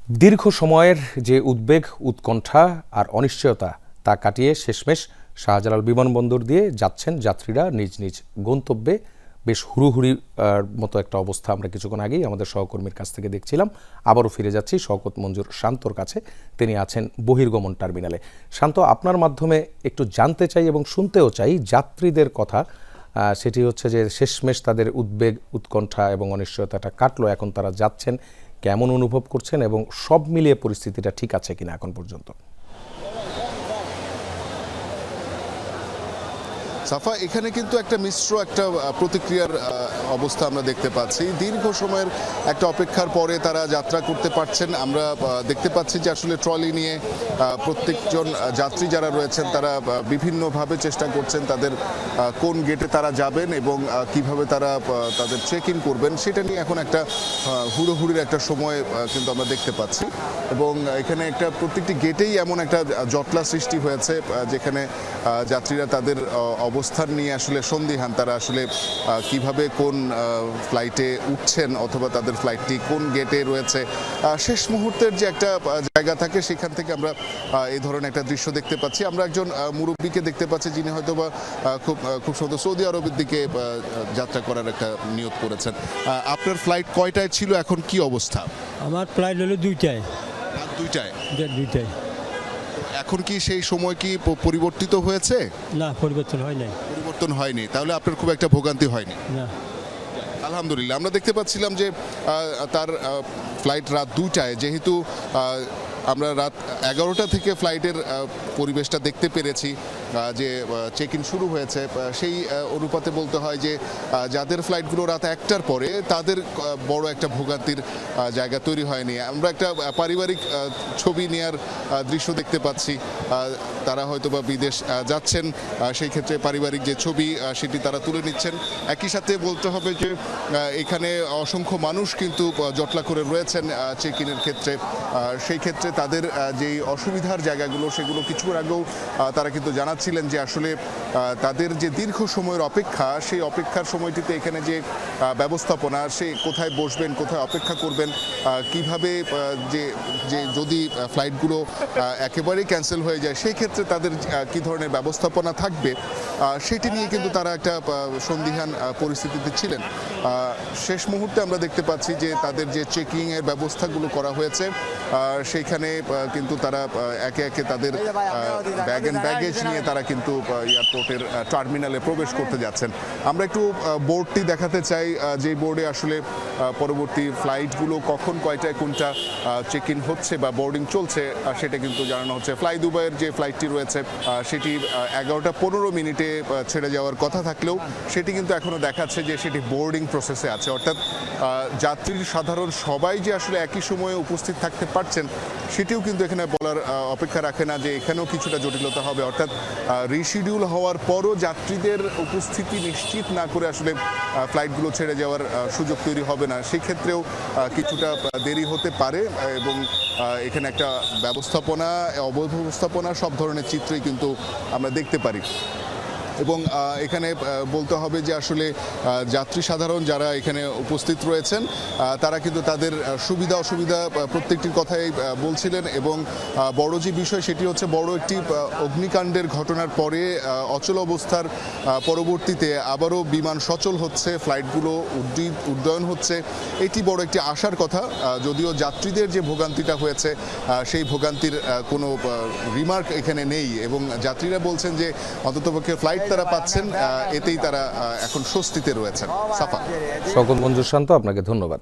দীর্ঘ সময়ের যে উদ্বেগ, উৎকণ্ঠা আর অনিশ্চয়তা তা কাটিয়ে শেষমেশ শাহজালাল বিমানবন্দর দিয়ে যাচ্ছেন যাত্রীরা নিজ নিজ গন্তব্যে। বেশ হুড়োহুড়ি মতো একটা অবস্থা আমরা কিছুক্ষণ আগেই আমাদের সহকর্মীর কাছ থেকে দেখছিলাম। আবারও ফিরে যাচ্ছি শওকত মঞ্জুর শান্তর কাছে, তিনি আছেন বহির্গমন টার্মিনালে। শান্ত, আপনার মাধ্যমে একটু জানতে চাই এবং শুনতেও চাই যাত্রীদের কথা। সেটি হচ্ছে যে শেষমেশ তাদের উদ্বেগ, উৎকণ্ঠা এবং অনিশ্চয়তাটা কাটলো, এখন তারা যাচ্ছেন, কেমন অনুভব করছেন এবং সব মিলিয়ে পরিস্থিতিটা ঠিক আছে কিনা এখন পর্যন্ত। সাফা, এখানে কিন্তু একটা মিশ্র একটা প্রতিক্রিয়ার অবস্থা আমরা দেখতে পাচ্ছি। দীর্ঘ সময়ের একটা অপেক্ষার পরে তারা যাত্রা করতে পারছেন। আমরা দেখতে পাচ্ছি যে আসলে ট্রলি নিয়ে প্রত্যেকজন যাত্রী যারা রয়েছেন তারা বিভিন্নভাবে চেষ্টা করছেন তাদের কোন গেটে তারা যাবেন এবং কিভাবে তারা তাদের চেক ইন করবেন সেটা নিয়ে এখন একটা হুড়োহুড়ির একটা সময় কিন্তু আমরা দেখতে পাচ্ছি। এবং এখানে একটা প্রত্যেকটি গেটেই এমন একটা জটলা সৃষ্টি হয়েছে যেখানে যাত্রীরা তাদের অবস্থান নিয়ে আসলে সন্দিহান, তারা আসলে কিভাবে কোন ফ্লাইটে উঠছেন অথবা তাদের ফ্লাইটটি কোন গেটে রয়েছে। শেষ মুহূর্তের যে একটা জায়গা থাকে সেখান থেকে আমরা এই ধরনের একটা দৃশ্য দেখতে পাচ্ছি। আমরা একজন মুরব্বীকে দেখতে পাচ্ছি যিনি হয়তো বা খুব সুন্দর সৌদি আরবের দিকে যাত্রা করার একটা নিয়োগ করেছেন। আপনার ফ্লাইট কয়টায় ছিল, এখন কি অবস্থা? আমার ফ্লাইট হলো দুইটায়। দুইটায়। এখন কি সেই সময় কি পরিবর্তিত হয়েছে? না, পরিবর্তন হয়নি। তাহলে আপনার খুব একটা ভোগান্তি হয়নি? না, আলহামদুলিল্লাহ। আমরা দেখতে পাচ্ছিলাম যে তার ফ্লাইট রাত 2টায়, যেহেতু আমরা রাত 11টা থেকে ফ্লাইটের পরিবেশটা দেখতে পেরেছি যে চেক ইন শুরু হয়েছে, সেই অনুপাতে বলতে হয় যে যাদের ফ্লাইটগুলো রাত 1টার পরে তাদের বড় একটা ভোগান্তির জায়গা তৈরি হয়নি। আমরা একটা পারিবারিক ছবি নেওয়ার দৃশ্য দেখতে পাচ্ছি। তারা হয়তো বা বিদেশ যাচ্ছেন, সেই ক্ষেত্রে পারিবারিক যে ছবি সেটি তারা তুলে নিচ্ছেন। একই সাথে বলতে হবে যে এখানে অসংখ্য মানুষ কিন্তু জটলা করে রয়েছেন চেক ইনের ক্ষেত্রে। সেই ক্ষেত্রে তাদের যেই অসুবিধার জায়গাগুলো সেগুলো কিছুক্ষণ আগেও তারা কিন্তু জানাচ্ছিলেন যে আসলে তাদের যে দীর্ঘ সময়ের অপেক্ষা, সেই অপেক্ষার সময়টিতে এখানে যে ব্যবস্থাপনা, সে কোথায় বসবেন, কোথায় অপেক্ষা করবেন, কিভাবে যে যদি ফ্লাইটগুলো একেবারেই ক্যান্সেল হয়ে যায় সেই ক্ষেত্রে তাদের কি ধরনের ব্যবস্থাপনা থাকবে সেটি নিয়ে কিন্তু তারা একটা সন্দিহান পরিস্থিতিতে ছিলেন। শেষ মুহূর্তে আমরা দেখতে পাচ্ছি যে তাদের যে চেকিংয়ের ব্যবস্থাগুলো করা হয়েছে সেইখানে কিন্তু তারা একে একে তাদের ব্যাগ অ্যান্ড ব্যাগেজ নিয়ে তারা কিন্তু এয়ারপোর্টের টার্মিনালে প্রবেশ করতে যাচ্ছেন। আমরা একটু বোর্ডটি দেখাতে চাই, যে বোর্ডে আসলে পরবর্তী ফ্লাইটগুলো কখন কয়টায় কোনটা চেক ইন হচ্ছে বা বোর্ডিং চলছে সেটা কিন্তু জানানো হচ্ছে। ফ্লাই দুবাইয়ের যে ফ্লাইটটি রয়েছে সেটি 11টা 15 মিনিটে ছেড়ে যাওয়ার কথা থাকলেও সেটি কিন্তু এখনও দেখাচ্ছে যে সেটি বোর্ডিং প্রসেসে আছে। অর্থাৎ যাত্রীর সাধারণ সবাই যে আসলে একই সময়ে উপস্থিত থাকতে পারছেন সেটিও কিন্তু এখানে বলার অপেক্ষা রাখে না, যে এখানেও কিছুটা জটিলতা হবে। অর্থাৎ রিশিডিউল হওয়ার পরও যাত্রীদের উপস্থিতি নিশ্চিত না করে আসলে ফ্লাইটগুলো ছেড়ে যাওয়ার সুযোগ তৈরি হবে না, সেক্ষেত্রেও কিছুটা দেরি হতে পারে। এবং এখানে একটা ব্যবস্থাপনা, অব্যবস্থাপনা সব ধরনের চিত্রই কিন্তু আমরা দেখতে পারি। এবং এখানে বলতে হবে যে আসলে যাত্রী সাধারণ যারা এখানে উপস্থিত রয়েছেন তারা কিন্তু তাদের সুবিধা অসুবিধা প্রত্যেকটির কথাই বলছিলেন। এবং বড় যে বিষয় সেটি হচ্ছে বড় একটি অগ্নিকাণ্ডের ঘটনার পরে অচল অবস্থার পরবর্তীতে আবারও বিমান সচল হচ্ছে, ফ্লাইটগুলো উড্ডয়ন হচ্ছে, এটি বড় একটি আশার কথা। যদিও যাত্রীদের যে ভোগান্তিটা হয়েছে সেই ভোগান্তির কোনো রিমার্ক এখানে নেই এবং যাত্রীরা বলছেন যে অন্ততপক্ষে ফ্লাইট তারা পাচ্ছেন, এতেই তারা এখন স্বস্তিতে রয়েছেন। সাফা। শওকত মঞ্জুর শান্ত, আপনাকে ধন্যবাদ।